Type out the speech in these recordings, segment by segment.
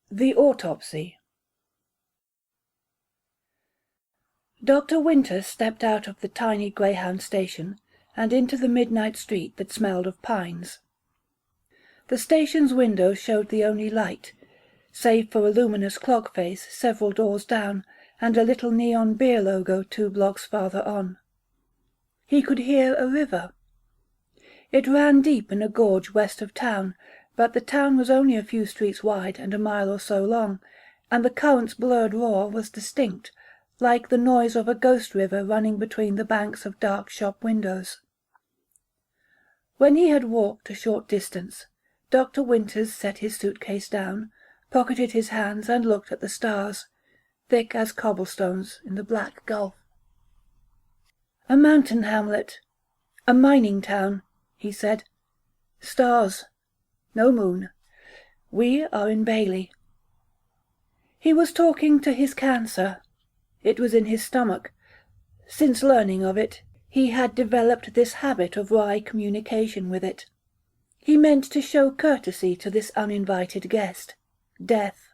The Autopsy. Dr. Winters stepped out of the tiny Greyhound station and into the midnight street that smelled of pines. The station's windows showed the only light, save for a luminous clock face several doors down and a little neon beer logo 2 blocks farther on. He could hear a river. It ran deep in a gorge west of town, but the town was only a few streets wide and a mile or so long, and the current's blurred roar was distinct, like the noise of a ghost river running between the banks of dark shop windows. When he had walked a short distance, Dr. Winters set his suitcase down, pocketed his hands and looked at the stars, thick as cobblestones in the black gulf. "A mountain hamlet, a mining town," he said. "Stars. No moon. We are in Bailey." He was talking to his cancer. It was in his stomach. Since learning of it, he had developed this habit of wry communication with it. He meant to show courtesy to this uninvited guest, Death.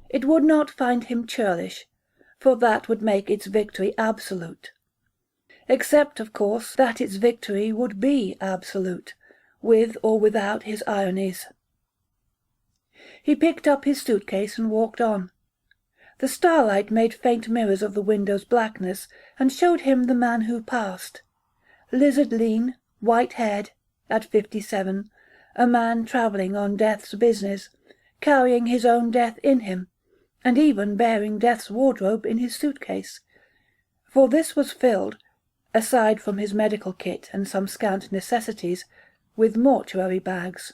It would not find him churlish, for that would make its victory absolute. Except, of course, that its victory would be absolute, with or without his ironies. He picked up his suitcase and walked on. The starlight made faint mirrors of the window's blackness and showed him the man who passed. Lizard-lean, white-haired, at 57, a man travelling on Death's business, carrying his own death in him, and even bearing Death's wardrobe in his suitcase. For this was filled, aside from his medical kit and some scant necessities, with mortuary bags.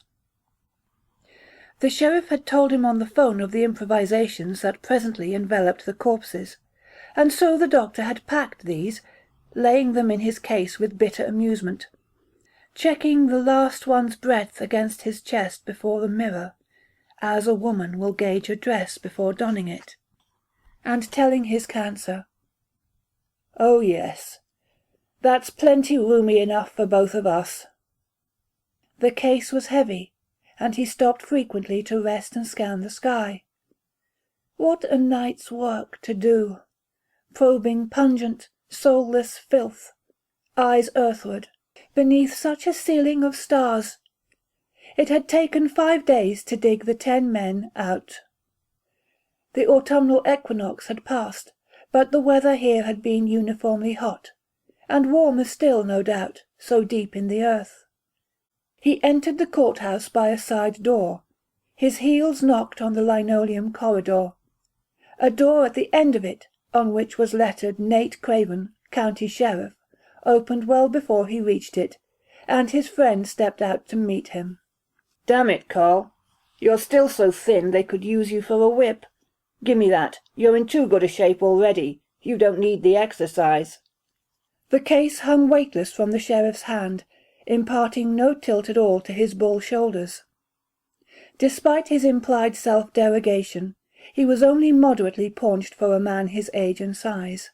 The sheriff had told him on the phone of the improvisations that presently enveloped the corpses, and so the doctor had packed these, laying them in his case with bitter amusement, checking the last one's breadth against his chest before the mirror, as a woman will gauge a dress before donning it, and telling his cancer, "Oh yes, that's plenty roomy enough for both of us." The case was heavy, and he stopped frequently to rest and scan the sky. What a night's work to do, probing pungent, soulless filth, eyes earthward, beneath such a ceiling of stars. It had taken 5 days to dig the 10 men out. The autumnal equinox had passed, but the weather here had been uniformly hot, and warmer still, no doubt, so deep in the earth. He entered the courthouse by a side door. His heels knocked on the linoleum corridor. A door at the end of it, on which was lettered Nate Craven, County Sheriff, opened well before he reached it, and his friend stepped out to meet him. "Damn it, Carl. You're still so thin they could use you for a whip. Gimme that. You're in too good a shape already. You don't need the exercise." The case hung weightless from the sheriff's hand, imparting no tilt at all to his bull shoulders. Despite his implied self-derogation, he was only moderately paunched for a man his age and size.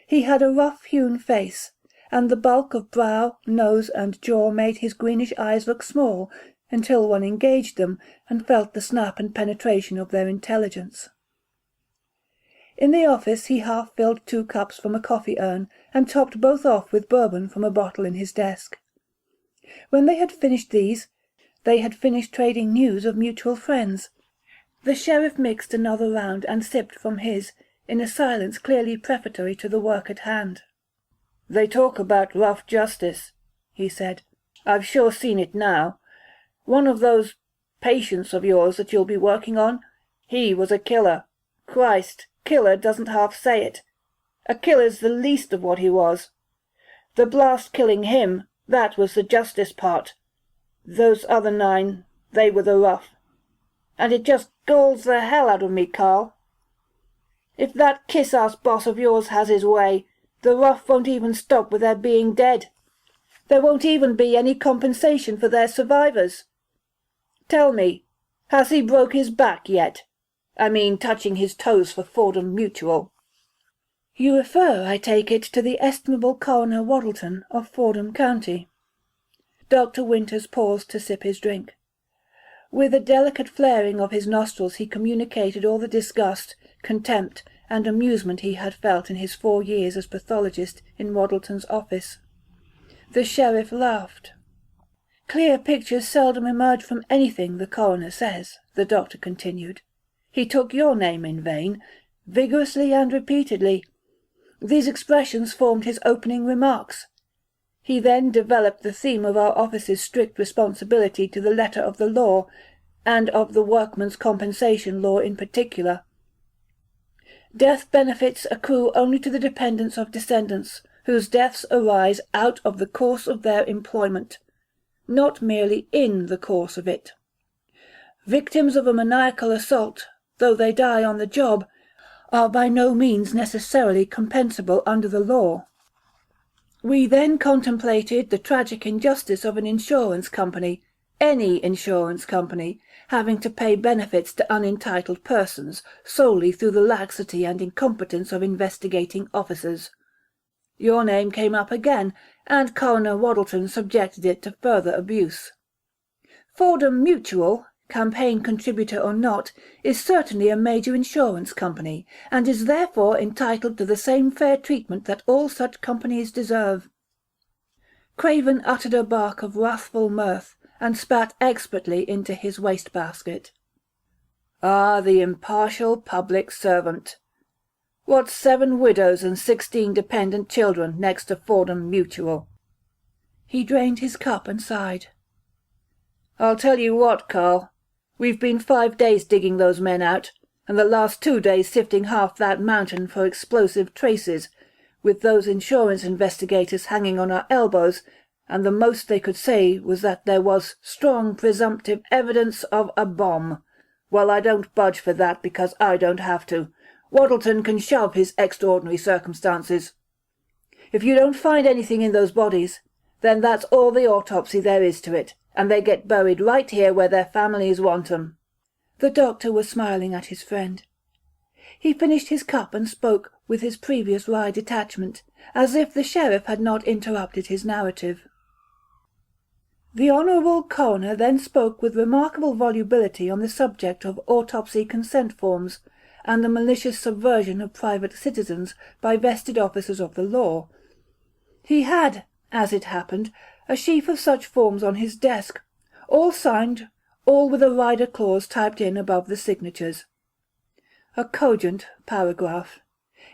He had a rough-hewn face, and the bulk of brow, nose, and jaw made his greenish eyes look small until one engaged them and felt the snap and penetration of their intelligence. In the office he half-filled 2 cups from a coffee-urn and topped both off with bourbon from a bottle in his desk. When they had finished these, they had finished trading news of mutual friends. The sheriff mixed another round and sipped from his, in a silence clearly prefatory to the work at hand. "They talk about rough justice," he said. "I've sure seen it now. One of those patients of yours that you'll be working on, he was a killer. Christ, killer doesn't half say it. A killer's the least of what he was. The blast killing him, that was the justice part. Those other 9, they were the rough. And it just galls the hell out of me, Carl. If that kiss-ass boss of yours has his way, the rough won't even stop with their being dead. There won't even be any compensation for their survivors. Tell me, has he broke his back yet? I mean, touching his toes for Fordham Mutual." "You refer, I take it, to the estimable Coroner Waddleton of Fordham County." Dr. Winters paused to sip his drink. With a delicate flaring of his nostrils he communicated all the disgust, contempt, and amusement he had felt in his 4 years as pathologist in Waddleton's office. The sheriff laughed. "Clear pictures seldom emerge from anything, the coroner says," the doctor continued. "He took your name in vain, vigorously and repeatedly. These expressions formed his opening remarks. He then developed the theme of our office's strict responsibility to the letter of the law, and of the workman's compensation law in particular. Death benefits accrue only to the dependents of descendants, whose deaths arise out of the course of their employment, not merely in the course of it. Victims of a maniacal assault, though they die on the job, are by no means necessarily compensable under the law. We then contemplated the tragic injustice of an insurance company, any insurance company, having to pay benefits to unentitled persons solely through the laxity and incompetence of investigating officers. Your name came up again, and Coroner Waddleton subjected it to further abuse. Fordham Mutual, campaign contributor or not, is certainly a major insurance company, and is therefore entitled to the same fair treatment that all such companies deserve." Craven uttered a bark of wrathful mirth, and spat expertly into his waste-basket. "Ah, the impartial public servant! What's 7 widows and 16 dependent children next to Fordham Mutual?" He drained his cup and sighed. "I'll tell you what, Carl. We've been 5 days digging those men out, and the last 2 days sifting half that mountain for explosive traces, with those insurance investigators hanging on our elbows, and the most they could say was that there was strong presumptive evidence of a bomb. Well, I don't budge for that because I don't have to. Waddleton can shove his extraordinary circumstances. If you don't find anything in those bodies, then that's all the autopsy there is to it, and they get buried right here where their families want 'em." The doctor was smiling at his friend. He finished his cup and spoke with his previous wry detachment, as if the sheriff had not interrupted his narrative. The Honourable Coroner then spoke with remarkable volubility on the subject of autopsy consent forms, and the malicious subversion of private citizens by vested officers of the law. He had, as it happened, a sheaf of such forms on his desk, all signed, all with a rider clause typed in above the signatures. A cogent paragraph.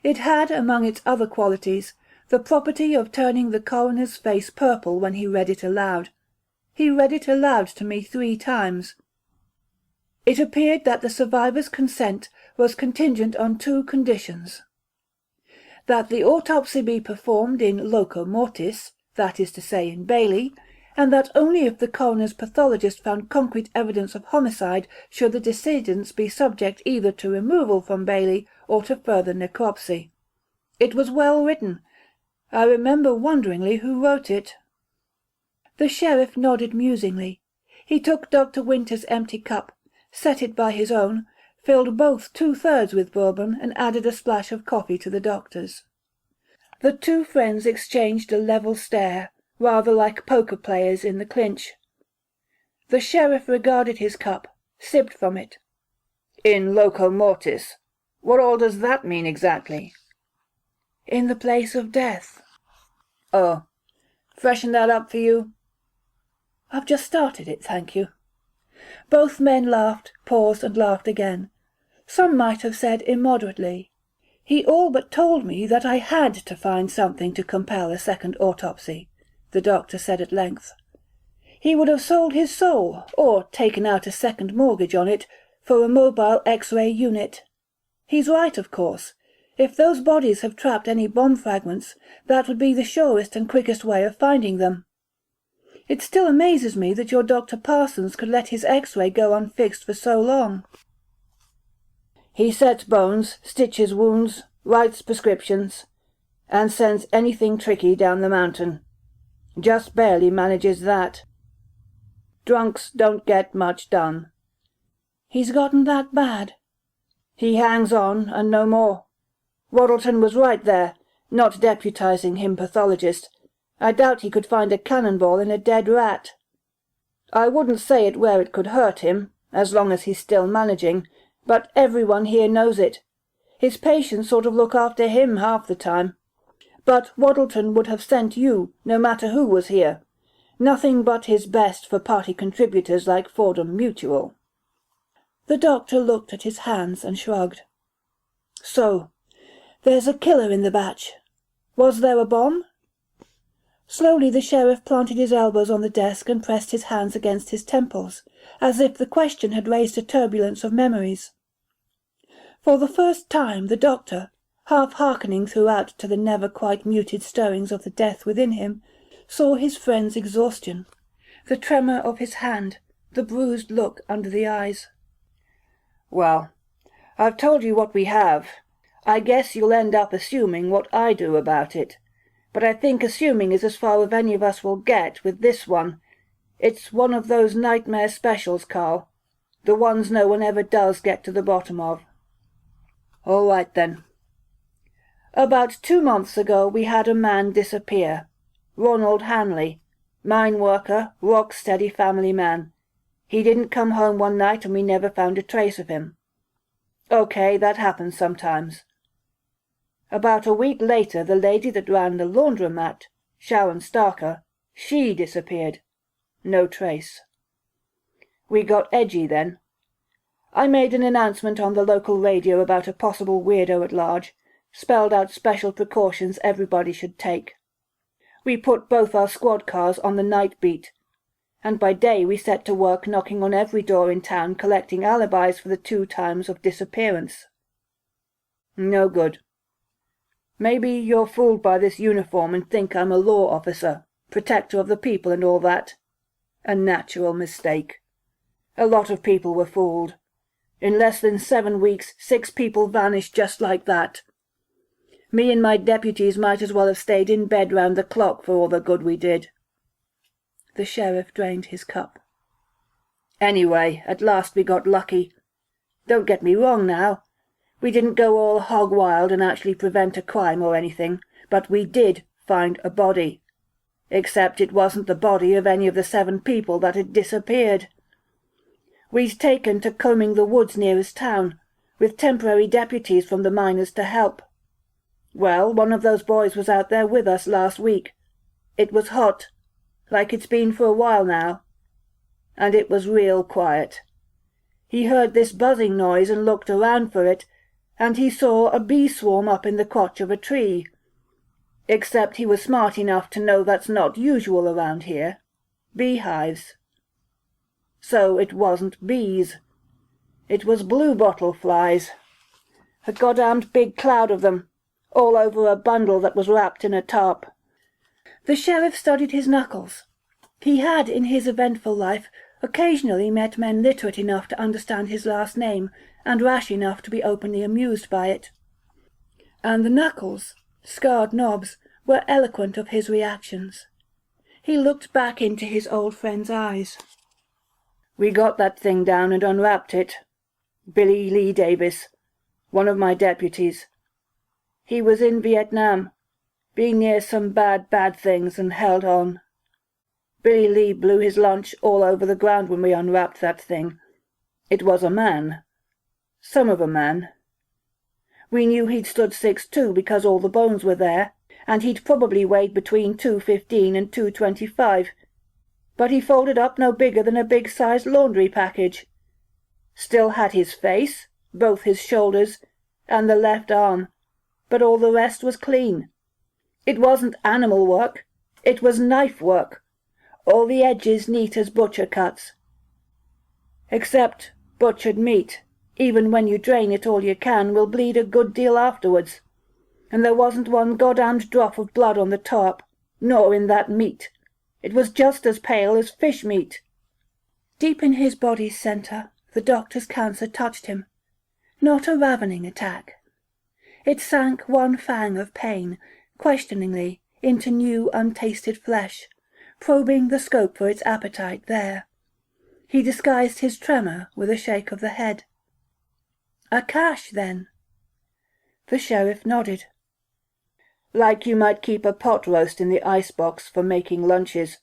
It had, among its other qualities, the property of turning the coroner's face purple when he read it aloud. He read it aloud to me 3 times. It appeared that the survivor's consent was contingent on 2 conditions: that the autopsy be performed in loco mortis, that is to say in Bailey, and that only if the coroner's pathologist found concrete evidence of homicide should the decedents be subject either to removal from Bailey or to further necropsy. It was well written. I remember wonderingly who wrote it. The sheriff nodded musingly. He took Dr. Winter's empty cup, set it by his own, filled both 2/3 with bourbon, and added a splash of coffee to the doctor's. The 2 friends exchanged a level stare, rather like poker players in the clinch. The sheriff regarded his cup, sipped from it. "In loco mortis? What all does that mean exactly?" "In the place of death." "Oh, freshen that up for you?" "I've just started it, thank you." Both men laughed, paused, and laughed again. Some might have said immoderately. "He all but told me that I had to find something to compel a second autopsy," the doctor said at length. "He would have sold his soul, or taken out a second mortgage on it, for a mobile X-ray unit. He's right, of course. If those bodies have trapped any bomb fragments, that would be the surest and quickest way of finding them. It still amazes me that your Dr. Parsons could let his X-ray go unfixed for so long." "He sets bones, stitches wounds, writes prescriptions, and sends anything tricky down the mountain. Just barely manages that. Drunks don't get much done." "He's gotten that bad?" "He hangs on, and no more. Waddleton was right there, not deputizing him pathologist. I doubt he could find a cannonball in a dead rat. I wouldn't say it where it could hurt him, as long as he's still managing, but everyone here knows it. His patients sort of look after him half the time. But Waddleton would have sent you, no matter who was here. Nothing but his best for party contributors like Fordham Mutual." The doctor looked at his hands and shrugged. "So, there's a killer in the batch. Was there a bomb?" Slowly the sheriff planted his elbows on the desk and pressed his hands against his temples, as if the question had raised a turbulence of memories. For the first time the doctor, half hearkening throughout to the never quite muted stirrings of the death within him, saw his friend's exhaustion, the tremor of his hand, the bruised look under the eyes. "Well, I've told you what we have. I guess you'll end up assuming what I do about it. But I think assuming is as far as any of us will get with this one. It's one of those nightmare specials, Carl. The ones no one ever does get to the bottom of." "All right, then. About 2 months ago we had a man disappear. Ronald Hanley, mine worker, rock-steady family man. He didn't come home one night and we never found a trace of him. Okay, that happens sometimes. About a week later the lady that ran the laundromat, Sharon Starker, she disappeared. No trace. We got edgy then. I made an announcement on the local radio about a possible weirdo at large, spelled out special precautions everybody should take. We put both our squad cars on the night beat, and by day we set to work knocking on every door in town collecting alibis for the 2 times of disappearance. No good. Maybe you're fooled by this uniform and think I'm a law officer, protector of the people and all that. A natural mistake. A lot of people were fooled. In less than 7 weeks, 6 people vanished just like that. Me and my deputies might as well have stayed in bed round the clock for all the good we did." The sheriff drained his cup. "Anyway, at last we got lucky. Don't get me wrong now. We didn't go all hog wild and actually prevent a crime or anything, but we did find a body. Except it wasn't the body of any of the 7 people that had disappeared. We'd taken to combing the woods nearest town, with temporary deputies from the miners to help. Well, one of those boys was out there with us last week. It was hot, like it's been for a while now. And it was real quiet. He heard this buzzing noise and looked around for it, and he saw a bee swarm up in the crotch of a tree. Except he was smart enough to know that's not usual around here. Beehives. So it wasn't bees. It was bluebottle flies. A goddamned big cloud of them, all over a bundle that was wrapped in a tarp." The sheriff studied his knuckles. He had, in his eventful life, occasionally met men literate enough to understand his last name, and rash enough to be openly amused by it. And the knuckles, scarred knobs, were eloquent of his reactions. He looked back into his old friend's eyes. "We got that thing down and unwrapped it. Billy Lee Davis, one of my deputies. He was in Vietnam, being near some bad things and held on. Billy Lee blew his lunch all over the ground when we unwrapped that thing. It was a man. Some of a man. We knew he'd stood 6'2" because all the bones were there, and he'd probably weighed between 215 and 225, but he folded up no bigger than a big-sized laundry package. Still had his face, both his shoulders, and the left arm, but all the rest was clean. It wasn't animal work, it was knife work, all the edges neat as butcher cuts. Except butchered meat, even when you drain it all you can, will bleed a good deal afterwards, and there wasn't one goddamned drop of blood on the top, nor in that meat. It was just as pale as fish meat." Deep in his body's centre, the doctor's cancer touched him. Not a ravening attack. It sank one fang of pain, questioningly, into new untasted flesh, probing the scope for its appetite there. He disguised his tremor with a shake of the head. "A cache, then?" The sheriff nodded. "Like you might keep a pot roast in the icebox for making lunches.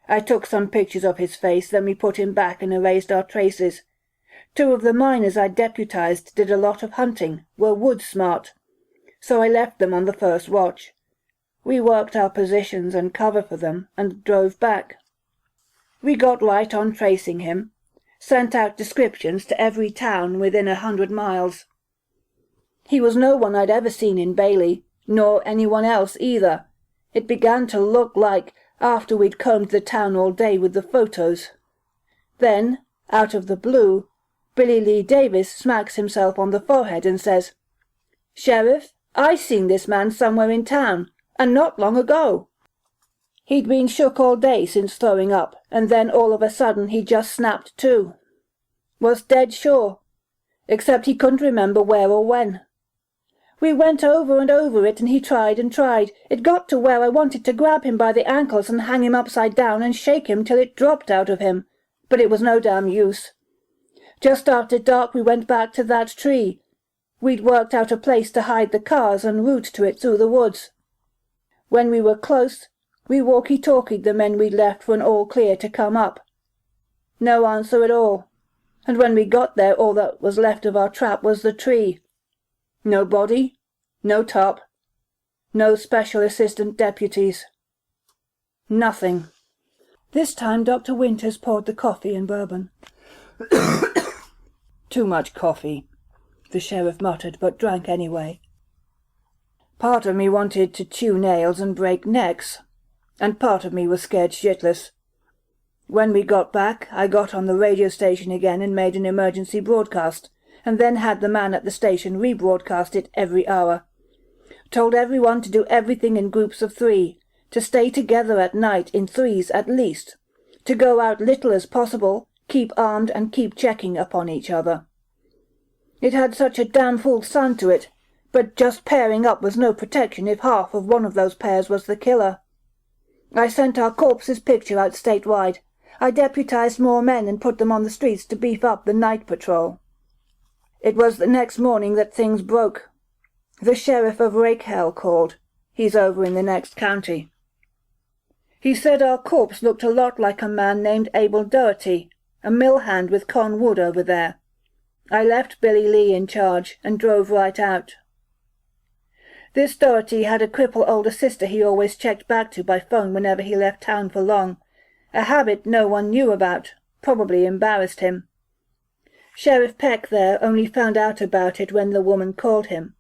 I took some pictures of his face, then we put him back and erased our traces. 2 of the miners I deputized did a lot of hunting, were wood smart, so I left them on the first watch. We worked our positions and cover for them and drove back. We got right on tracing him, sent out descriptions to every town within 100 miles. He was no one I'd ever seen in Bailey, nor anyone else either. It began to look like after we'd combed the town all day with the photos. Then, out of the blue, Billy Lee Davis smacks himself on the forehead and says, "Sheriff, I seen this man somewhere in town, and not long ago." He'd been shook all day since throwing up, and then all of a sudden he just snapped to. Was dead sure, except he couldn't remember where or when. We went over and over it, and he tried and tried. It got to where I wanted to grab him by the ankles and hang him upside down and shake him till it dropped out of him, but it was no damn use. Just after dark we went back to that tree. We'd worked out a place to hide the cars and route to it through the woods. When we were close, we walkie-talkied the men we'd left for an all clear to come up. No answer at all, and when we got there all that was left of our trap was the tree. No body, no top, no special assistant deputies. Nothing. This time Dr. Winters poured the coffee and bourbon. "Too much coffee," the sheriff muttered, but drank anyway. "Part of me wanted to chew nails and break necks, and part of me was scared shitless. When we got back, I got on the radio station again and made an emergency broadcast, and then had the man at the station rebroadcast it every hour. Told everyone to do everything in groups of 3, to stay together at night in 3s at least, to go out little as possible, keep armed and keep checking upon each other. It had such a damn full sound to it, but just pairing up was no protection if half of one of those pairs was the killer. I sent our corpse's picture out statewide. I deputized more men and put them on the streets to beef up the night patrol. It was the next morning that things broke. The sheriff of Rakehell called. He's over in the next county. He said our corpse looked a lot like a man named Abel Doherty, a mill hand with Con Wood over there. I left Billy Lee in charge and drove right out. This Doherty had a crippled older sister he always checked back to by phone whenever he left town for long, a habit no one knew about, probably embarrassed him. Sheriff Peck there only found out about it when the woman called him.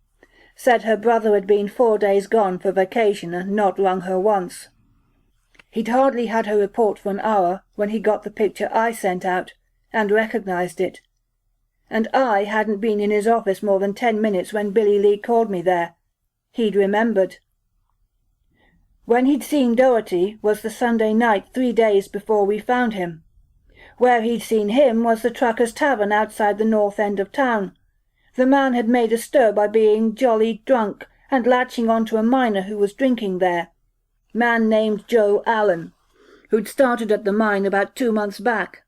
Said her brother had been 4 days gone for vacation and not rung her once. He'd hardly had her report for an hour when he got the picture I sent out, and recognized it. And I hadn't been in his office more than 10 minutes when Billy Lee called me there. He'd remembered. When he'd seen Doherty was the Sunday night 3 days before we found him. Where he'd seen him was the Trucker's Tavern outside the north end of town. The man had made a stir by being jolly drunk and latching on to a miner who was drinking there. Man named Joe Allen, who'd started at the mine about 2 months back.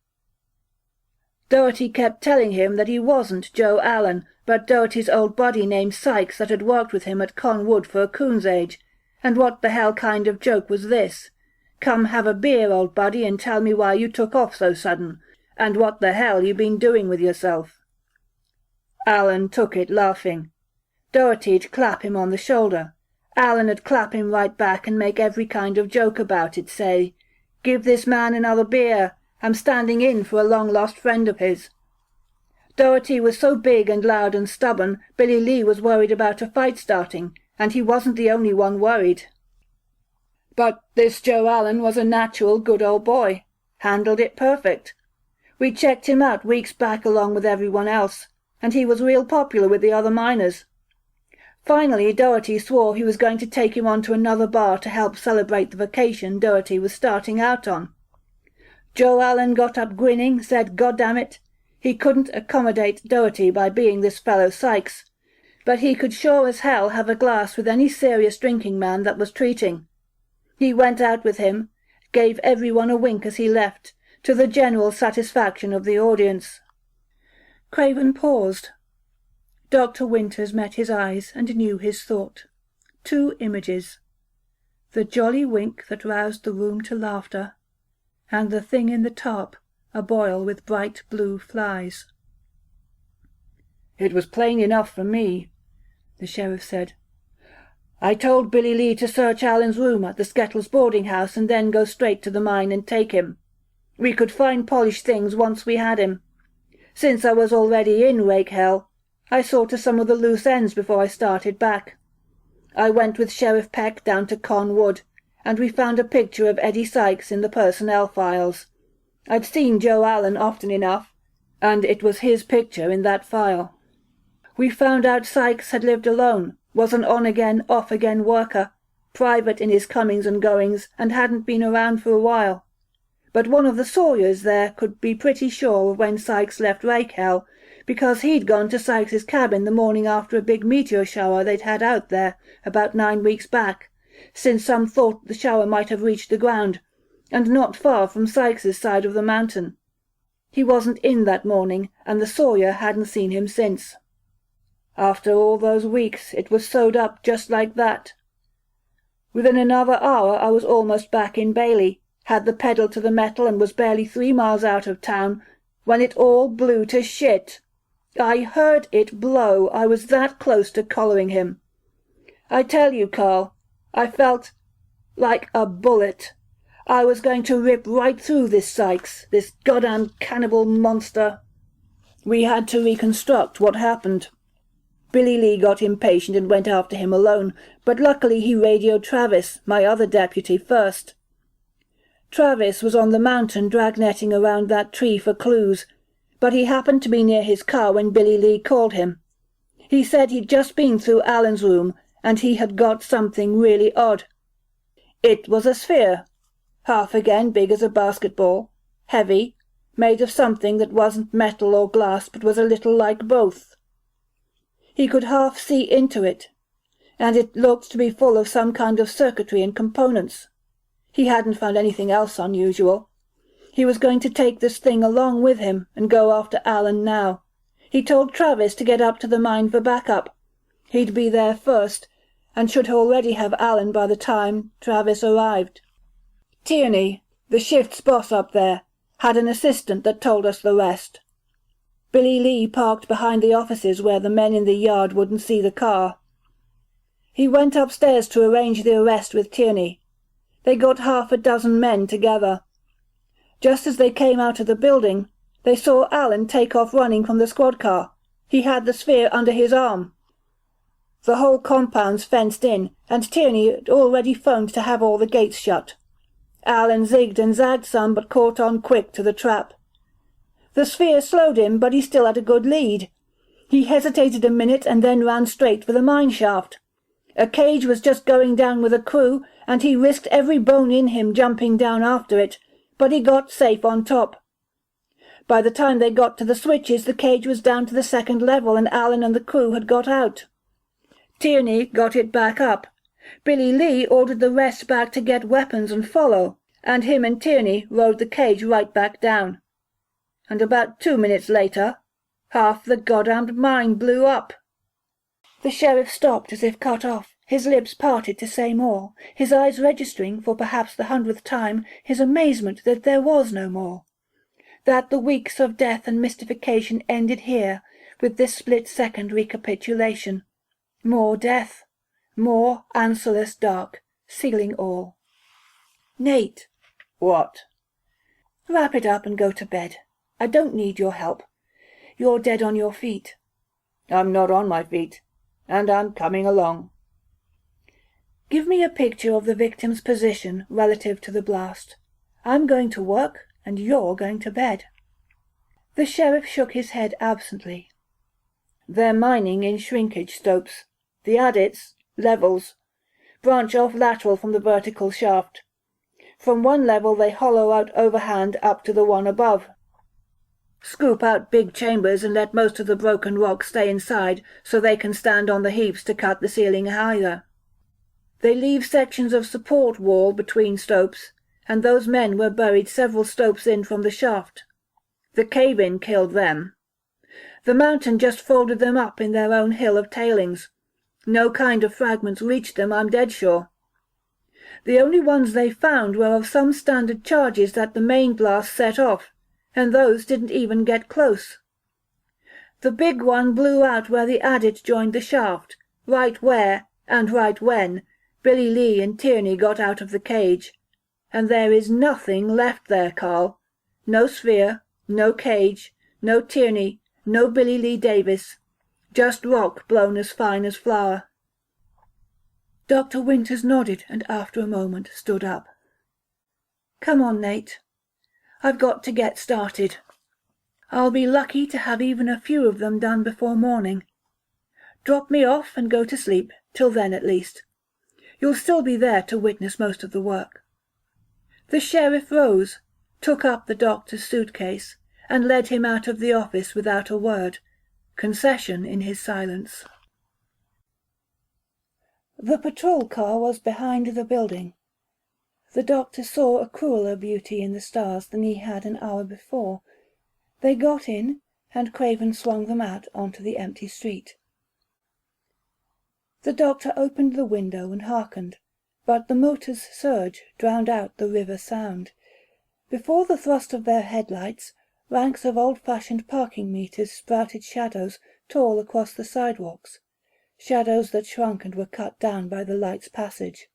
Doherty kept telling him that he wasn't Joe Allen, but Doherty's old buddy named Sykes that had worked with him at Con Wood for a coon's age. And what the hell kind of joke was this? Come have a beer, old buddy, and tell me why you took off so sudden, and what the hell you been doing with yourself. Allen took it laughing. Doherty'd clap him on the shoulder. Allen'd clap him right back and make every kind of joke about it, say, "Give this man another beer. I'm standing in for a long-lost friend of his." Doherty was so big and loud and stubborn, Billy Lee was worried about a fight starting, and he wasn't the only one worried. But this Joe Allen was a natural good old boy. Handled it perfect. We checked him out weeks back along with everyone else, and he was real popular with the other miners. Finally, Doherty swore he was going to take him on to another bar to help celebrate the vacation Doherty was starting out on. Joe Allen got up grinning, said goddammit, he couldn't accommodate Doherty by being this fellow Sykes, but he could sure as hell have a glass with any serious drinking man that was treating. He went out with him, gave everyone a wink as he left, to the general satisfaction of the audience. Craven paused. Dr. Winters met his eyes and knew his thought. 2 images. The jolly wink that roused the room to laughter, and the thing in the tarp, a boil with bright blue flies. "It was plain enough for me," the sheriff said. "I told Billy Lee to search Alan's room at the Skettles boarding house and then go straight to the mine and take him. We could find polished things once we had him. Since I was already in rake hell, I saw to some of the loose ends before I started back. I went with Sheriff Peck down to Con Wood, and we found a picture of Eddie Sykes in the personnel files. I'd seen Joe Allen often enough, and it was his picture in that file. We found out Sykes had lived alone, was an on-again, off-again worker, private in his comings and goings, and hadn't been around for a while. But one of the Sawyers there could be pretty sure of when Sykes left Rakehell, because he'd gone to Sykes's cabin the morning after a big meteor shower they'd had out there about 9 weeks back, since some thought the shower might have reached the ground, and not far from Sykes's side of the mountain. He wasn't in that morning, and the Sawyer hadn't seen him since. After all those weeks it was sewed up just like that. Within another hour I was almost back in Bailey, had the pedal to the metal and was barely 3 miles out of town, when it all blew to shit. I heard it blow. I was that close to collaring him. I tell you, Carl, I felt like a bullet. I was going to rip right through this Sykes, this goddamn cannibal monster. We had to reconstruct what happened. Billy Lee got impatient and went after him alone, but luckily he radioed Travis, my other deputy, first. Travis was on the mountain dragnetting around that tree for clues, but he happened to be near his car when Billy Lee called him. He said he'd just been through Alan's room, and he had got something really odd. It was a sphere, half again big as a basketball, heavy, made of something that wasn't metal or glass but was a little like both. He could half see into it, and it looked to be full of some kind of circuitry and components. He hadn't found anything else unusual. He was going to take this thing along with him and go after Alan now. He told Travis to get up to the mine for backup. He'd be there first, and should already have Alan by the time Travis arrived. Tierney, the shift's boss up there, had an assistant that told us the rest. Billy Lee parked behind the offices where the men in the yard wouldn't see the car. He went upstairs to arrange the arrest with Tierney. They got 6 men together. Just as they came out of the building, they saw Alan take off running from the squad car. He had the sphere under his arm. The whole compound's fenced in, and Tierney had already phoned to have all the gates shut. Alan zigged and zagged some, but caught on quick to the trap. The sphere slowed him, but he still had a good lead. He hesitated a minute and then ran straight for the mine shaft. A cage was just going down with a crew, and he risked every bone in him jumping down after it, but he got safe on top. By the time they got to the switches, the cage was down to the 2nd level, and Alan and the crew had got out. Tierney got it back up. Billy Lee ordered the rest back to get weapons and follow, and him and Tierney rode the cage right back down. And about 2 minutes later, half the goddamned mine blew up. The sheriff stopped as if cut off, his lips parted to say more, his eyes registering, for perhaps the 100th time, his amazement that there was no more. That the weeks of death and mystification ended here, with this split-second recapitulation. More death, more answerless dark, sealing all. "Nate." "What?" "Wrap it up and go to bed. I don't need your help. You're dead on your feet." "I'm not on my feet, and I'm coming along." "Give me a picture of the victim's position relative to the blast. I'm going to work, and you're going to bed." The sheriff shook his head absently. "They're mining in shrinkage stopes. The adits, levels, branch off lateral from the vertical shaft. From one level they hollow out overhand up to the one above. Scoop out big chambers and let most of the broken rock stay inside so they can stand on the heaps to cut the ceiling higher. They leave sections of support wall between stopes, and those men were buried several stopes in from the shaft. The cave-in killed them. The mountain just folded them up in their own hill of tailings. No kind of fragments reached them, I'm dead sure. The only ones they found were of some standard charges that the main blast set off, and those didn't even get close. The big one blew out where the adit joined the shaft, right where, and right when, Billy Lee and Tierney got out of the cage. And there is nothing left there, Carl. No sphere, no cage, no Tierney, no Billy Lee Davis. Just rock blown as fine as flour." Dr. Winters nodded and after a moment stood up. "Come on, Nate. I've got to get started. I'll be lucky to have even a few of them done before morning. Drop me off and go to sleep, till then at least. You'll still be there to witness most of the work." The sheriff rose, took up the doctor's suitcase, and led him out of the office without a word, concession in his silence. The patrol car was behind the building. The doctor saw a crueler beauty in the stars than he had an hour before. They got in, and Craven swung them out onto the empty street. The doctor opened the window and hearkened, but the motor's surge drowned out the river sound. Before the thrust of their headlights, ranks of old-fashioned parking meters sprouted shadows tall across the sidewalks, shadows that shrunk and were cut down by the light's passage.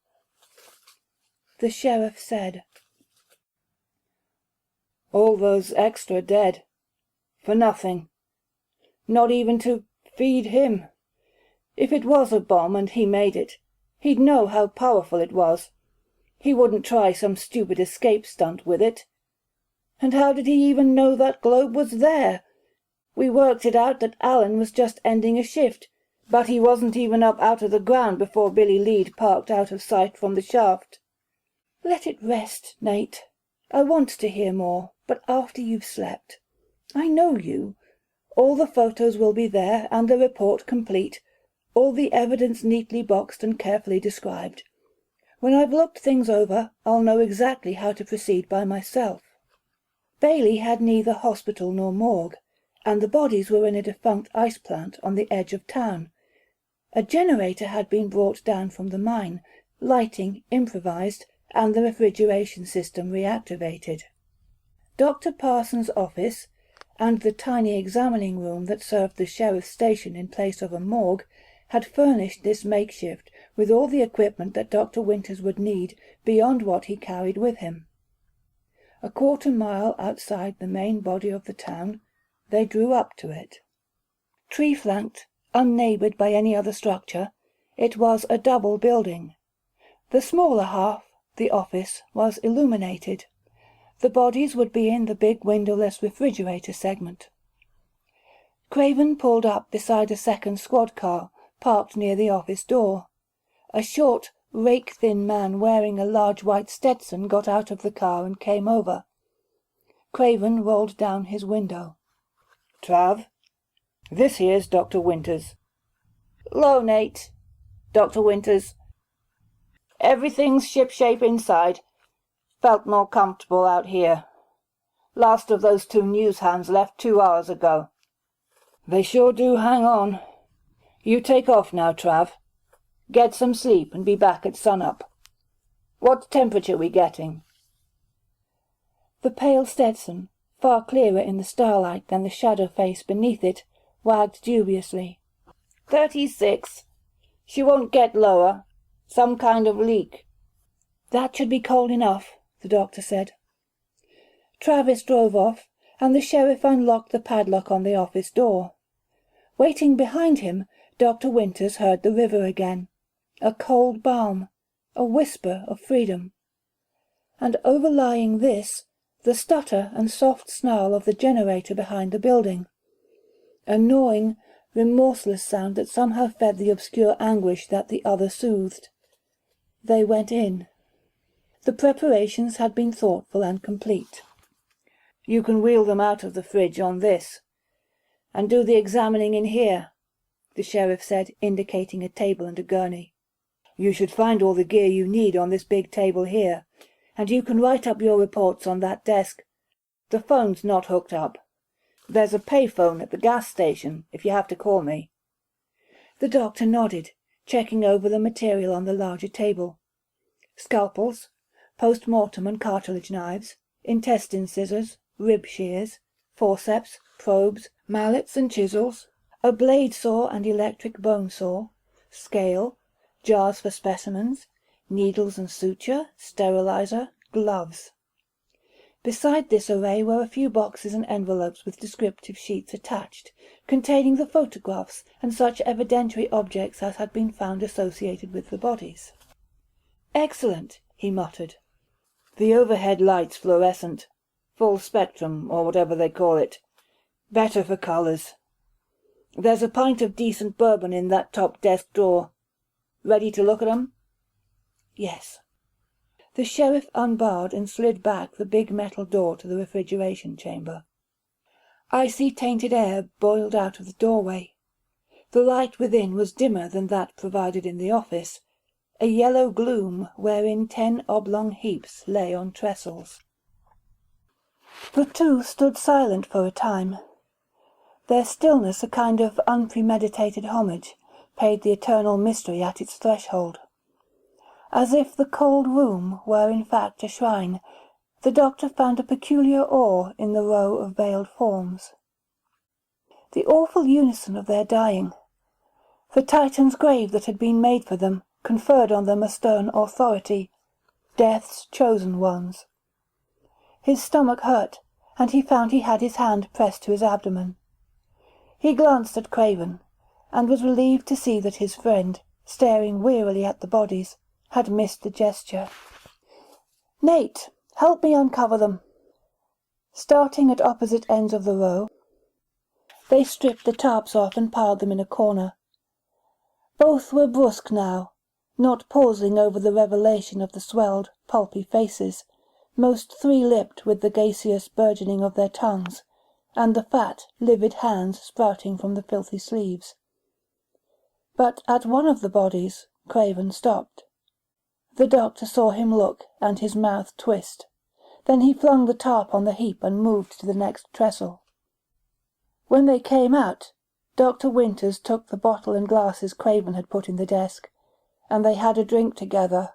The sheriff said, "All those extra dead. For nothing. Not even to feed him. If it was a bomb and he made it, he'd know how powerful it was. He wouldn't try some stupid escape stunt with it. And how did he even know that globe was there? We worked it out that Allen was just ending a shift, but he wasn't even up out of the ground before Billy Lead parked out of sight from the shaft." "Let it rest, Nate. I want to hear more, but after you've slept. I know you. All the photos will be there, and the report complete, all the evidence neatly boxed and carefully described. When I've looked things over, I'll know exactly how to proceed by myself." Bailey had neither hospital nor morgue, and the bodies were in a defunct ice plant on the edge of town. A generator had been brought down from the mine, lighting improvised, and the refrigeration system reactivated. Dr. Parsons' office, and the tiny examining room that served the sheriff's station in place of a morgue, had furnished this makeshift with all the equipment that Dr. Winters would need beyond what he carried with him. A quarter-mile outside the main body of the town, they drew up to it. Tree-flanked, unneighboured by any other structure, it was a double building. The smaller half, the office, was illuminated. The bodies would be in the big windowless refrigerator segment. Craven pulled up beside a second squad car, parked near the office door. A short, rake-thin man wearing a large white Stetson got out of the car and came over. Craven rolled down his window. "Trav, this here's Dr. Winters." "'Lo, Nate. Dr. Winters. Everything's shipshape inside. Felt more comfortable out here. Last of those 2 news hands left 2 hours ago." "They sure do hang on. You take off now, Trav. Get some sleep and be back at sunup. What temperature we getting?" The pale Stetson, far clearer in the starlight than the shadow face beneath it, wagged dubiously. 36. She won't get lower. Some kind of leak." "That should be cold enough," the doctor said. Travis drove off, and the sheriff unlocked the padlock on the office door. Waiting behind him, Dr. Winters heard the river again, a cold balm, a whisper of freedom. And overlying this, the stutter and soft snarl of the generator behind the building, a gnawing, remorseless sound that somehow fed the obscure anguish that the other soothed. They went in. The preparations had been thoughtful and complete. "You can wheel them out of the fridge on this, and do the examining in here," the sheriff said, indicating a table and a gurney. "You should find all the gear you need on this big table here, and you can write up your reports on that desk. The phone's not hooked up. There's a payphone at the gas station, if you have to call me." The doctor nodded, checking over the material on the larger table. Scalpels, post-mortem and cartilage knives, intestine scissors, rib shears, forceps, probes, mallets and chisels, a blade saw and electric bone saw, scale, jars for specimens, needles and suture, sterilizer, gloves. Beside this array were a few boxes and envelopes with descriptive sheets attached, containing the photographs and such evidentiary objects as had been found associated with the bodies. "Excellent," he muttered. "The overhead light's fluorescent. Full spectrum, or whatever they call it. Better for colours. There's a pint of decent bourbon in that top desk drawer. Ready to look at 'em?" "Yes." The sheriff unbarred and slid back the big metal door to the refrigeration chamber. Icy tainted air boiled out of the doorway. The light within was dimmer than that provided in the office, a yellow gloom wherein 10 oblong heaps lay on trestles. The two stood silent for a time. Their stillness a kind of unpremeditated homage, paid the eternal mystery at its threshold. As if the cold room were in fact a shrine, the doctor found a peculiar awe in the row of veiled forms. The awful unison of their dying. The Titan's grave that had been made for them conferred on them a stern authority, death's chosen ones. His stomach hurt, and he found he had his hand pressed to his abdomen. He glanced at Craven, and was relieved to see that his friend, staring wearily at the bodies, had missed the gesture. "Nate, help me uncover them." Starting at opposite ends of the row, they stripped the tarps off and piled them in a corner. Both were brusque now, not pausing over the revelation of the swelled, pulpy faces, most three-lipped with the gaseous burgeoning of their tongues, and the fat, livid hands sprouting from the filthy sleeves. But at one of the bodies, Craven stopped. The doctor saw him look, and his mouth twist. Then he flung the tarp on the heap and moved to the next trestle. When they came out, Dr. Winters took the bottle and glasses Craven had put in the desk, and they had a drink together.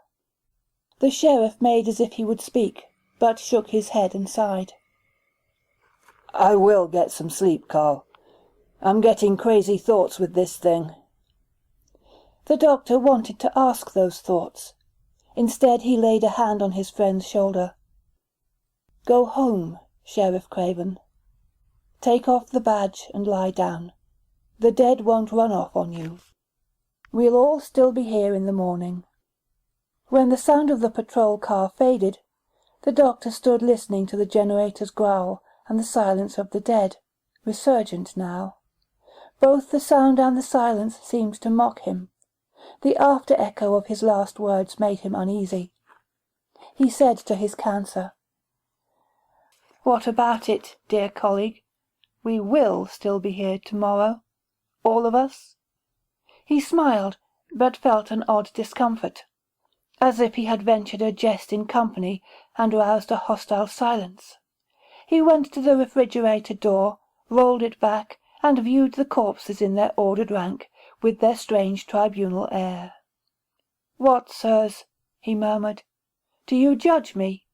The sheriff made as if he would speak, but shook his head and sighed. "I will get some sleep, Carl. I'm getting crazy thoughts with this thing." The doctor wanted to ask those thoughts. Instead he laid a hand on his friend's shoulder. "Go home, Sheriff Craven. Take off the badge and lie down. The dead won't run off on you. We'll all still be here in the morning." When the sound of the patrol car faded, the doctor stood listening to the generator's growl and the silence of the dead, resurgent now. Both the sound and the silence seemed to mock him. The after-echo of his last words made him uneasy. He said to his cancer, "What about it, dear colleague? We will still be here tomorrow, all of us?" He smiled, but felt an odd discomfort, as if he had ventured a jest in company and roused a hostile silence. He went to the refrigerator door, rolled it back, and viewed the corpses in their ordered rank, with their strange tribunal air. "What, sirs," he murmured, "do you judge me?"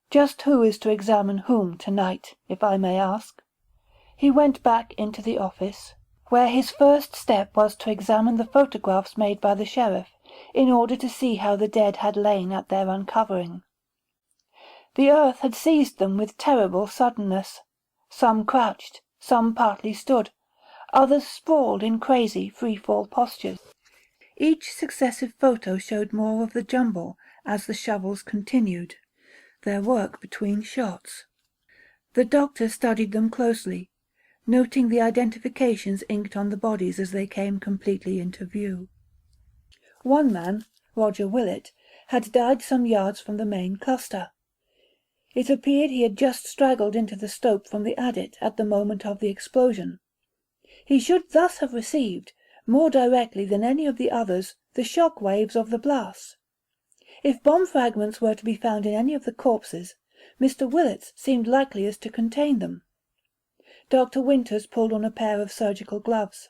"Just who is to examine whom tonight, if I may ask?" He went back into the office, where his first step was to examine the photographs made by the sheriff, in order to see how the dead had lain at their uncovering. The earth had seized them with terrible suddenness. Some crouched, some partly stood, others sprawled in crazy free-fall postures. Each successive photo showed more of the jumble as the shovels continued, their work between shots. The doctor studied them closely, noting the identifications inked on the bodies as they came completely into view. One man, Roger Willett, had died some yards from the main cluster. It appeared he had just straggled into the stope from the adit at the moment of the explosion. He should thus have received, more directly than any of the others, the shock waves of the blast. If bomb fragments were to be found in any of the corpses, Mr. Willett's seemed likeliest to contain them. Dr. Winters pulled on a pair of surgical gloves.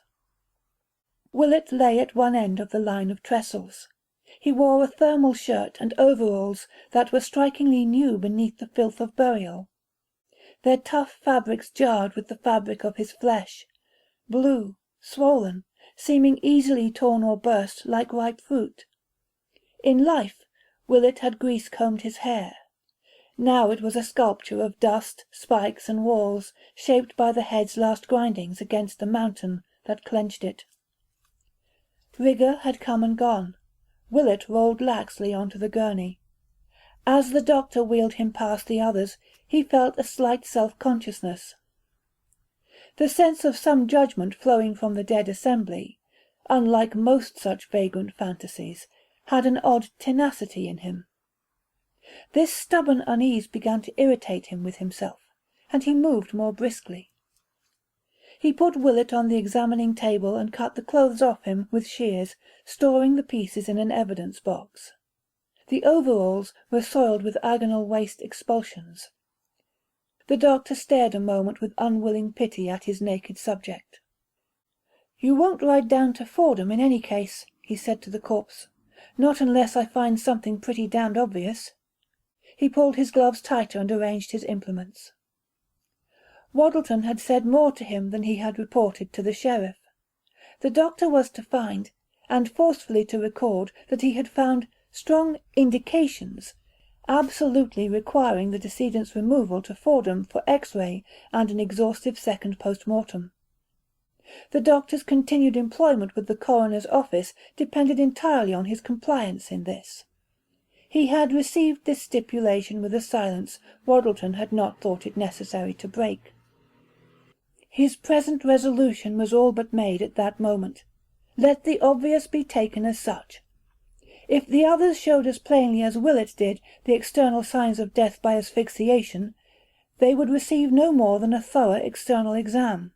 Willett lay at one end of the line of trestles. He wore a thermal shirt and overalls that were strikingly new beneath the filth of burial. Their tough fabrics jarred with the fabric of his flesh, blue, swollen, seeming easily torn or burst like ripe fruit. In life, Willett had grease-combed his hair. Now it was a sculpture of dust, spikes, and walls, shaped by the head's last grindings against the mountain that clenched it. Rigour had come and gone. Willett rolled laxly onto the gurney. As the doctor wheeled him past the others, he felt a slight self-consciousness. The sense of some judgment flowing from the dead assembly, unlike most such vagrant fantasies, had an odd tenacity in him. This stubborn unease began to irritate him with himself, and he moved more briskly. He put Willett on the examining table and cut the clothes off him with shears, storing the pieces in an evidence box. The overalls were soiled with agonal waste expulsions. The doctor stared a moment with unwilling pity at his naked subject. "You won't ride down to Fordham in any case," he said to the corpse. "Not unless I find something pretty damned obvious." He pulled his gloves tighter and arranged his implements. Waddleton had said more to him than he had reported to the sheriff. The doctor was to find, and forcefully to record, that he had found strong indications, absolutely requiring the decedent's removal to Fordham for X-ray and an exhaustive second post-mortem. The doctor's continued employment with the coroner's office depended entirely on his compliance in this. He had received this stipulation with a silence Waddleton had not thought it necessary to break. His present resolution was all but made at that moment. Let the obvious be taken as such. If the others showed as plainly as Willett did the external signs of death by asphyxiation, they would receive no more than a thorough external exam.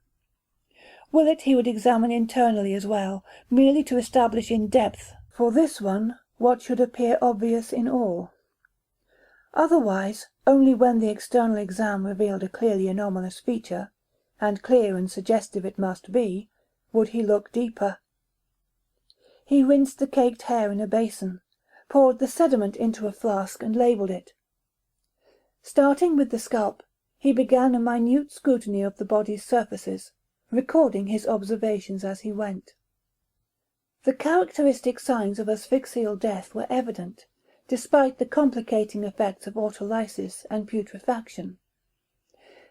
Willett he would examine internally as well, merely to establish in depth, for this one, what should appear obvious in all. Otherwise, only when the external exam revealed a clearly anomalous feature, and clear and suggestive it must be, would he look deeper. He rinsed the caked hair in a basin, poured the sediment into a flask and labelled it. Starting with the scalp, he began a minute scrutiny of the body's surfaces, recording his observations as he went. The characteristic signs of asphyxial death were evident, despite the complicating effects of autolysis and putrefaction.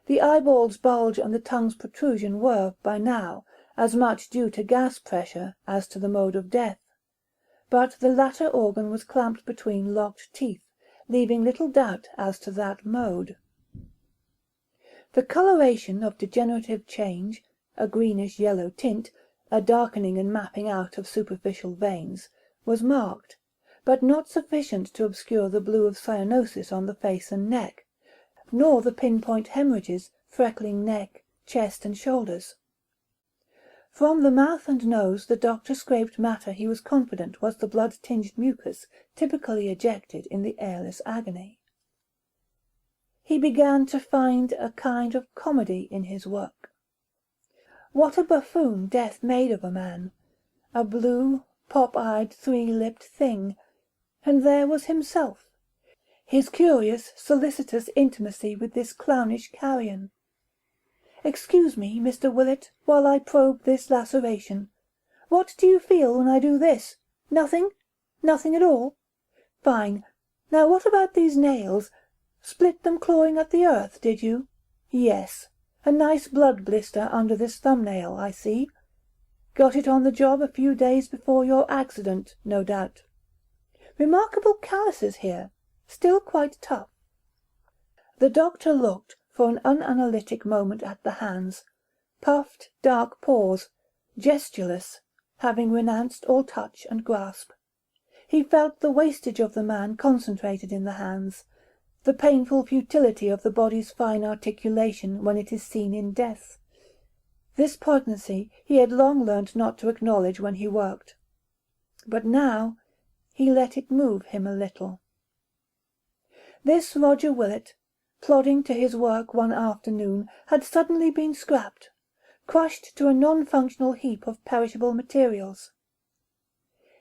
The eyeball's bulge and the tongue's protrusion were, by now, as much due to gas pressure as to the mode of death, but the latter organ was clamped between locked teeth, leaving little doubt as to that mode. The coloration of degenerative change, a greenish-yellow tint, a darkening and mapping out of superficial veins, was marked, but not sufficient to obscure the blue of cyanosis on the face and neck, nor the pinpoint hemorrhages freckling neck, chest, and shoulders. From the mouth and nose the doctor scraped matter he was confident was the blood-tinged mucus typically ejected in the airless agony. He began to find a kind of comedy in his work. What a buffoon death made of a man! A blue, pop-eyed, three-lipped thing, and there was himself, his curious, solicitous intimacy with this clownish carrion. "Excuse me, Mr. Willett, while I probe this laceration. What do you feel when I do this? Nothing? Nothing at all? Fine. Now what about these nails? Split them clawing at the earth, did you? Yes. A nice blood blister under this thumbnail, I see. Got it on the job a few days before your accident, no doubt. Remarkable calluses here. Still quite tough." The doctor looked for an unanalytic moment at the hands, puffed dark pause, gestureless, having renounced all touch and grasp. He felt the wastage of the man concentrated in the hands, the painful futility of the body's fine articulation when it is seen in death. This poignancy he had long learnt not to acknowledge when he worked, but now he let it move him a little. This Roger Willett, plodding to his work one afternoon, had suddenly been scrapped, crushed to a non-functional heap of perishable materials.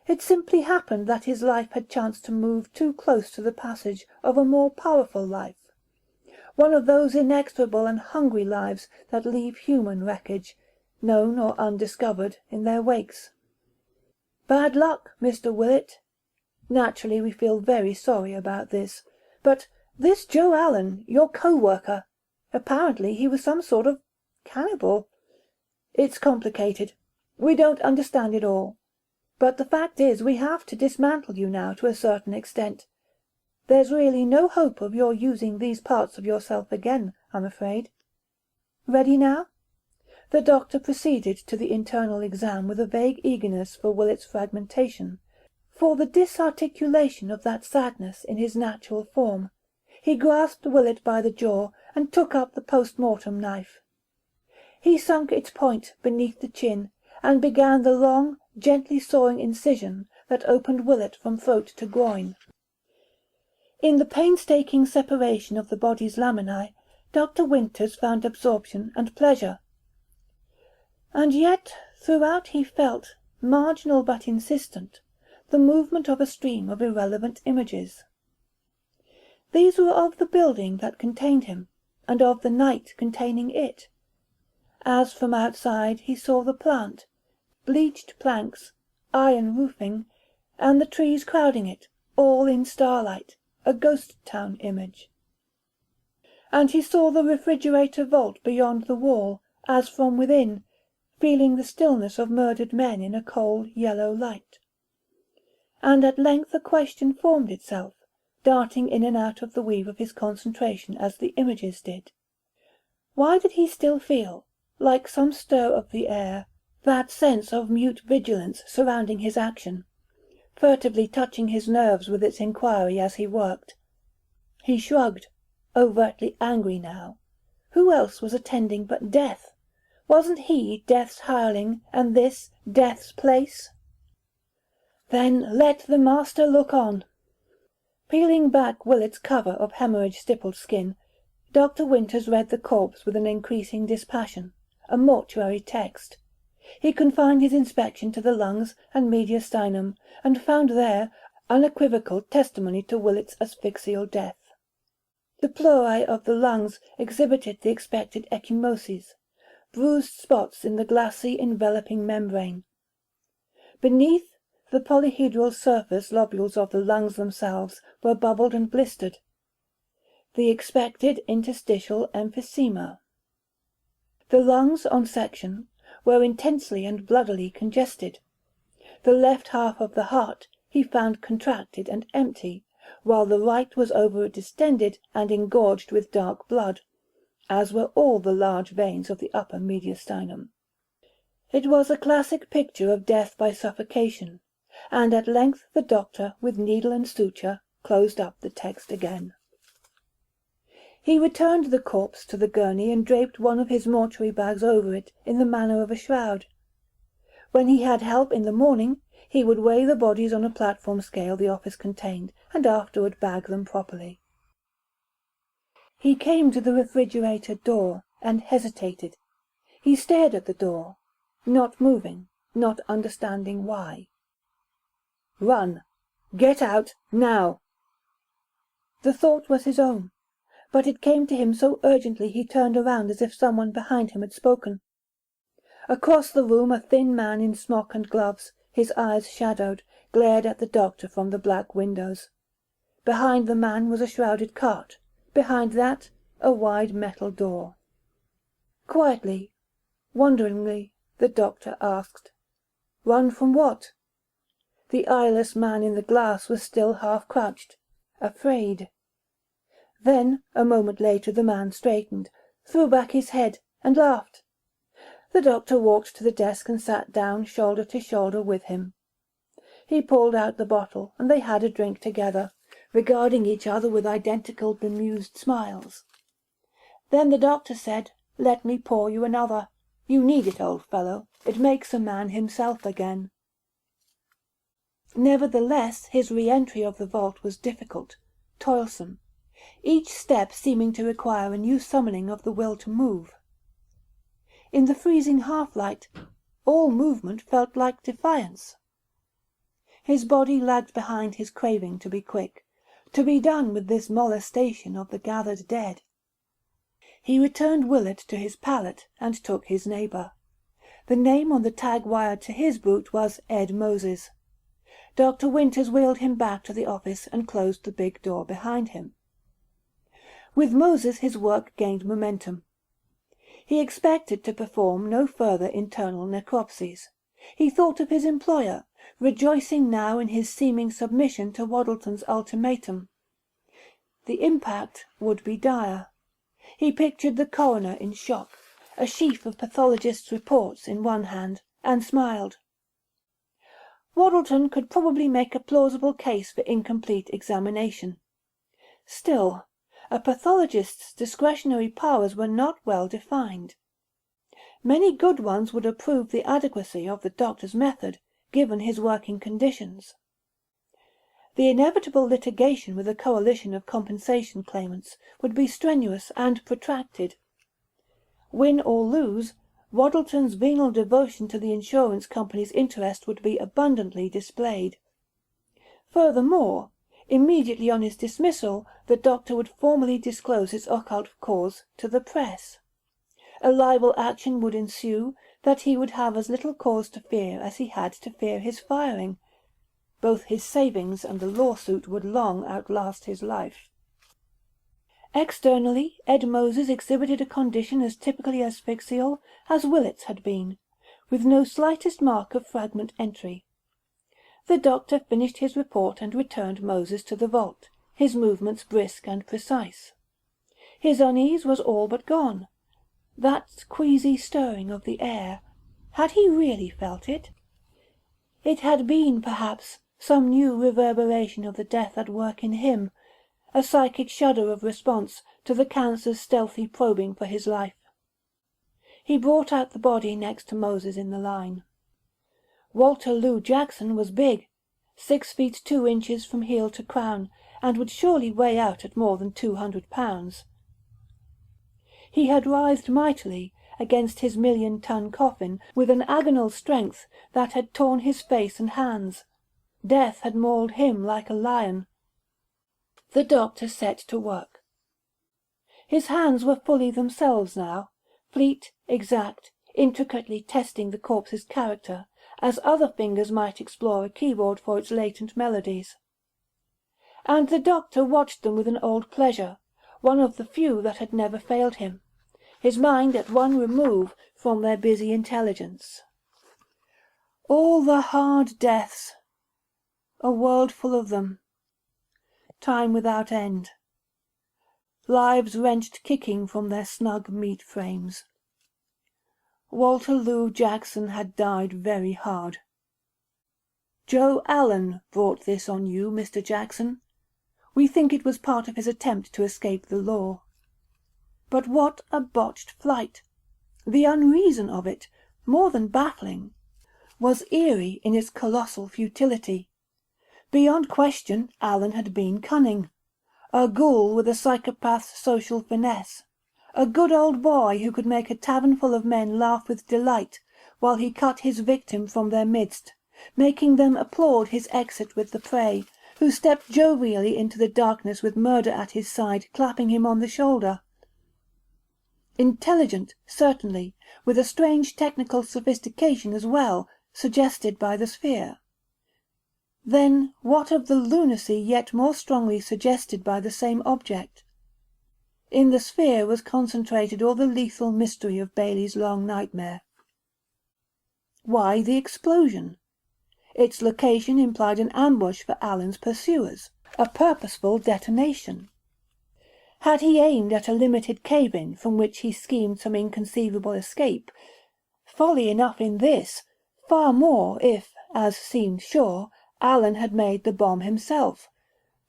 It simply happened that his life had chanced to move too close to the passage of a more powerful life, one of those inexorable and hungry lives that leave human wreckage, known or undiscovered, in their wakes. Bad luck, Mr. Willett. Naturally we feel very sorry about this, but this Joe Allen, your co-worker, apparently he was some sort of cannibal. It's complicated. We don't understand it all. But the fact is we have to dismantle you now to a certain extent. There's really no hope of your using these parts of yourself again, I'm afraid. Ready now? The doctor proceeded to the internal exam with a vague eagerness for Willett's fragmentation, for the disarticulation of that sadness in his natural form. He grasped Willett by the jaw and took up the post-mortem knife. He sunk its point beneath the chin and began the long, gently sawing incision that opened Willett from throat to groin. In the painstaking separation of the body's laminae, Dr. Winters found absorption and pleasure. And yet throughout he felt, marginal but insistent, the movement of a stream of irrelevant images. These were of the building that contained him, and of the night containing it. As from outside he saw the plant, bleached planks, iron roofing, and the trees crowding it, all in starlight, a ghost town image. And he saw the refrigerator vault beyond the wall, as from within, feeling the stillness of murdered men in a cold yellow light. And at length a question formed itself, darting in and out of the weave of his concentration as the images did. Why did he still feel, like some stir of the air, that sense of mute vigilance surrounding his action, furtively touching his nerves with its inquiry as he worked? He shrugged, overtly angry now. Who else was attending but Death? Wasn't he Death's hireling, and this Death's place? Then let the master look on. Peeling back Willett's cover of hemorrhage-stippled skin, Dr. Winters read the corpse with an increasing dispassion, a mortuary text. He confined his inspection to the lungs and mediastinum, and found there unequivocal testimony to Willett's asphyxial death. The pleurae of the lungs exhibited the expected ecchymoses, bruised spots in the glassy enveloping membrane. Beneath, the polyhedral surface lobules of the lungs themselves were bubbled and blistered. The expected interstitial emphysema. The lungs, on section, were intensely and bloodily congested. The left half of the heart he found contracted and empty, while the right was over-distended and engorged with dark blood, as were all the large veins of the upper mediastinum. It was a classic picture of death by suffocation, and at length the doctor, with needle and suture, closed up the text again. He returned the corpse to the gurney and draped one of his mortuary bags over it in the manner of a shroud. When he had help in the morning, he would weigh the bodies on a platform scale the office contained, and afterward bag them properly. He came to the refrigerator door, and hesitated. He stared at the door, not moving, not understanding why. "Run! Get out, now!" The thought was his own, but it came to him so urgently he turned around as if someone behind him had spoken. Across the room a thin man in smock and gloves, his eyes shadowed, glared at the doctor from the black windows. Behind the man was a shrouded cart, behind that a wide metal door. Quietly, wonderingly, the doctor asked, "Run from what?" The eyeless man in the glass was still half-crouched, afraid. Then, a moment later, the man straightened, threw back his head, and laughed. The doctor walked to the desk and sat down shoulder to shoulder with him. He pulled out the bottle, and they had a drink together, regarding each other with identical bemused smiles. Then the doctor said, "Let me pour you another. You need it, old fellow. It makes a man himself again." Nevertheless, his re-entry of the vault was difficult, toilsome, each step seeming to require a new summoning of the will to move. In the freezing half-light, all movement felt like defiance. His body lagged behind his craving to be quick, to be done with this molestation of the gathered dead. He returned Willett to his pallet and took his neighbour. The name on the tag wired to his boot was Ed Moses. Dr. Winters wheeled him back to the office and closed the big door behind him. With Moses his work gained momentum. He expected to perform no further internal necropsies. He thought of his employer, rejoicing now in his seeming submission to Waddleton's ultimatum. The impact would be dire. He pictured the coroner in shock, a sheaf of pathologists' reports in one hand, and smiled. Waddleton could probably make a plausible case for incomplete examination. Still, a pathologist's discretionary powers were not well defined. Many good ones would approve the adequacy of the doctor's method, given his working conditions. The inevitable litigation with a coalition of compensation claimants would be strenuous and protracted. Win or lose, Waddleton's venal devotion to the insurance company's interest would be abundantly displayed. Furthermore, immediately on his dismissal, the doctor would formally disclose his occult cause to the press. A libel action would ensue that he would have as little cause to fear as he had to fear his firing. Both his savings and the lawsuit would long outlast his life. Externally, Ed Moses exhibited a condition as typically asphyxial as Willett's had been, with no slightest mark of fragment entry. The doctor finished his report and returned Moses to the vault, his movements brisk and precise. His unease was all but gone. That queasy stirring of the air, had he really felt it? It had been, perhaps, some new reverberation of the death at work in him, a psychic shudder of response to the cancer's stealthy probing for his life. He brought out the body next to Moses in the line. Walter Lou Jackson was big, 6 feet 2 inches from heel to crown, and would surely weigh out at more than 200 pounds. He had writhed mightily against his 1,000,000-ton coffin with an agonal strength that had torn his face and hands. Death had mauled him like a lion. The doctor set to work. His hands were fully themselves now, fleet, exact, intricately testing the corpse's character, as other fingers might explore a keyboard for its latent melodies. And the doctor watched them with an old pleasure, one of the few that had never failed him, his mind at one remove from their busy intelligence. All the hard deaths, a world full of them, time without end, lives wrenched kicking from their snug meat frames. Walter Lou Jackson had died very hard. Joe Allen brought this on you, Mr. Jackson. We think it was part of his attempt to escape the law. But what a botched flight! The unreason of it, more than baffling, was eerie in its colossal futility. Beyond question, Allen had been cunning. A ghoul with a psychopath's social finesse. A good old boy who could make a tavern full of men laugh with delight while he cut his victim from their midst, making them applaud his exit with the prey, who stepped jovially into the darkness with murder at his side, clapping him on the shoulder. Intelligent, certainly, with a strange technical sophistication as well, suggested by the sphere. Then what of the lunacy yet more strongly suggested by the same object? In the sphere was concentrated all the lethal mystery of Bailey's long nightmare. Why the explosion? Its location implied an ambush for Allen's pursuers, a purposeful detonation. Had he aimed at a limited cave-in from which he schemed some inconceivable escape? Folly enough in this, far more if, as seemed sure, Allen had made the bomb himself,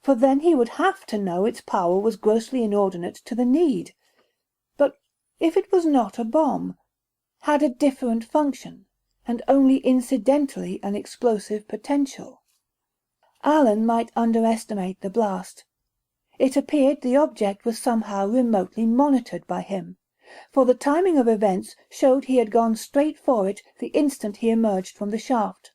for then he would have to know its power was grossly inordinate to the need. But if it was not a bomb, had a different function, and only incidentally an explosive potential? Allen might underestimate the blast. It appeared the object was somehow remotely monitored by him, for the timing of events showed he had gone straight for it the instant he emerged from the shaft,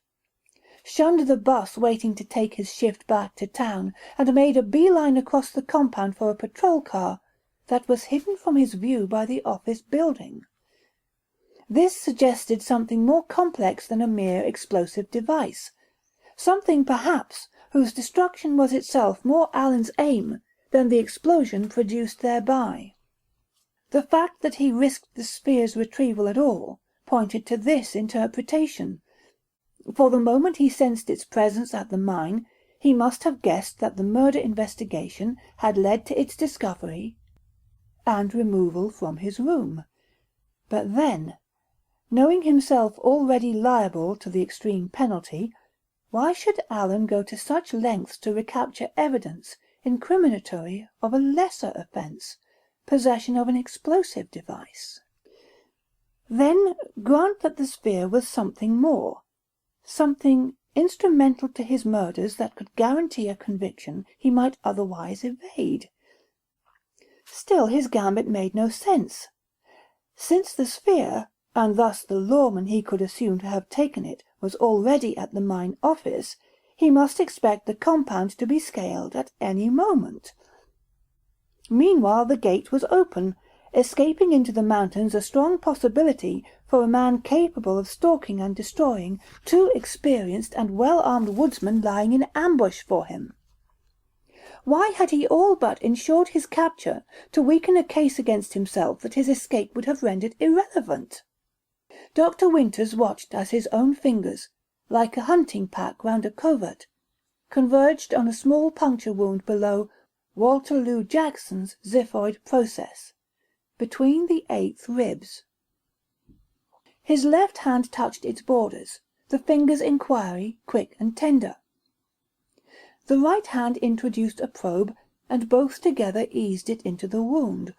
shunned the bus waiting to take his shift back to town, and made a beeline across the compound for a patrol car, that was hidden from his view by the office building. This suggested something more complex than a mere explosive device, something perhaps whose destruction was itself more Allen's aim than the explosion produced thereby. The fact that he risked the sphere's retrieval at all pointed to this interpretation. For the moment he sensed its presence at the mine, he must have guessed that the murder investigation had led to its discovery and removal from his room. But then, knowing himself already liable to the extreme penalty, why should Allen go to such lengths to recapture evidence incriminatory of a lesser offence, possession of an explosive device? Then grant that the sphere was something more, something instrumental to his murders that could guarantee a conviction he might otherwise evade. Still his gambit made no sense. Since the sphere, and thus the lawman he could assume to have taken it, was already at the mine office, he must expect the compound to be scaled at any moment. Meanwhile the gate was open, escaping into the mountains a strong possibility for a man capable of stalking and destroying two experienced and well-armed woodsmen lying in ambush for him. Why had he all but ensured his capture to weaken a case against himself that his escape would have rendered irrelevant? Dr. Winters watched as his own fingers, like a hunting pack round a covert, converged on a small puncture wound below Walter Lou Jackson's xiphoid process, between the 8th ribs. His left hand touched its borders, the finger's inquiry quick and tender. The right hand introduced a probe, and both together eased it into the wound.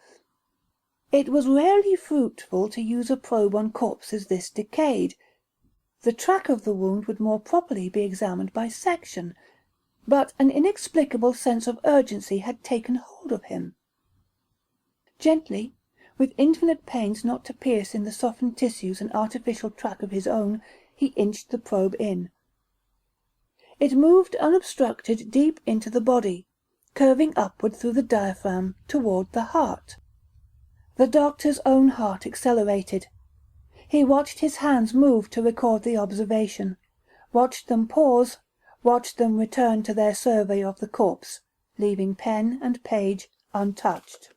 It was rarely fruitful to use a probe on corpses this decayed. The track of the wound would more properly be examined by section, but an inexplicable sense of urgency had taken hold of him. Gently, with infinite pains not to pierce in the softened tissues an artificial track of his own, he inched the probe in. It moved unobstructed deep into the body, curving upward through the diaphragm toward the heart. The doctor's own heart accelerated. He watched his hands move to record the observation, watched them pause, watched them return to their survey of the corpse, leaving pen and page untouched.